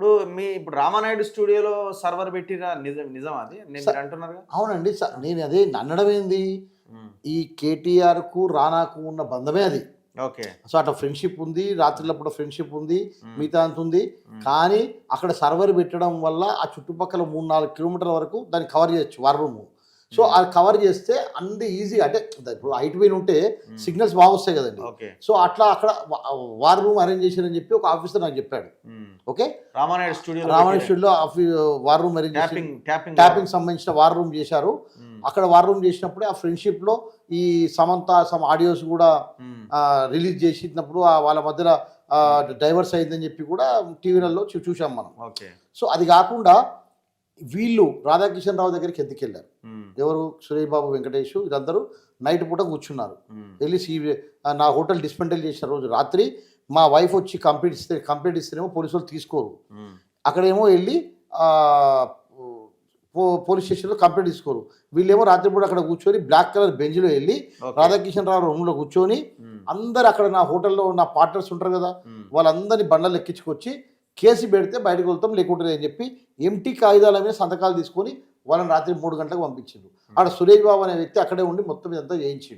ఇప్పుడు ఇప్పుడు రామానాయుడు స్టూడియోలో సర్వర్ పెట్టిన నిజం అది మీరు అంటున్నారుగా? అవునండి. నేను అదే అనడం ఏంది, హ్మ్. ఈ కేటీఆర్‌కు, రానాకు ఉన్న బంధమే అది. ఓకే. సో, అట్లా ఫ్రెండ్‌షిప్ ఉంది. రాత్రిళ్ళప్పుడు ఫ్రెండ్‌షిప్ ఉంది. హ్మ్. మిగతా అంత ఉంది. కానీ అక్కడ సర్వర్ పెట్టడం వల్ల ఆ చుట్టుపక్కల 3, 4 కిలోమీటర్ల వరకు దాన్ని కవర్ చేయొచ్చు వార్ రూము. సో, అది కవర్ చేస్తే అంత ఈజీగా అంటే ఇప్పుడు హైట్ పైన ఉంటే సిగ్నల్స్ బాగొస్తాయి కదండీ. ఓకే. సో, అట్లా అక్కడ వార్ రూమ్ అరేంజ్ చేశారని చెప్పి ఒక ఆఫీసర్ నాకు చెప్పాడు. ఓకే. రామానాయుడు స్టూడియోలో రామానాయుడు స్టూడియోలో వార్ రూమ్ అరేంజ్ చేసి ట్యాపింగ్ సంబంధించిన వార్ రూమ్ చేశారు. అక్కడ వార్ రూమ్ చేసినప్పుడే ఆ ఫ్రెండ్‌షిప్‌లో ఈ సమంత సమ్ ఆడియోస్ కూడా రిలీజ్ చేసినప్పుడు వాళ్ళ మధ్యలో డైవర్స్ అయిందని చెప్పి కూడా టీవీలలో చూసాం మనం. ఓకే. సో, అది కాకుండా వీళ్ళు రాధాకిషన్ రావు దగ్గరికి ఎందుకెళ్ళారు? ఎవరు? సురేష్ బాబు, వెంకటేష్ వీళ్ళందరూ నైట్ పూట కూర్చున్నారు. వెళ్ళి నా హోటల్ డిస్మెంటల్ చేసిన రోజు రాత్రి మా వైఫ్ వచ్చి కంప్లైంట్ ఇస్తేనేమో పోలీసు వాళ్ళు తీసుకోరు. అక్కడేమో వెళ్ళి పోలీస్ స్టేషన్లో కంప్లైంట్ తీసుకోరు. వీళ్ళేమో రాత్రిపూట అక్కడ కూర్చొని బ్లాక్ కలర్ బెంచ్లో వెళ్ళి రాధాకిషన్ రావు రూమ్లో కూర్చొని అందరు అక్కడ నా హోటల్లో నా పార్ట్నర్స్ ఉంటారు కదా, వాళ్ళందరినీ బండలు ఎక్కించుకొచ్చి కేసు పెడితే బయటకు వెళ్తాం లేకుంటుంది అని చెప్పి ఎంటీ కాగితాల మీద సంతకాలు తీసుకొని వాళ్ళని రాత్రి 3 గంటలకు పంపించిండు. ఆడ సురేష్ బాబు అనే వ్యక్తి అక్కడే ఉండి మొత్తం ఇదంతా చేయించిండు.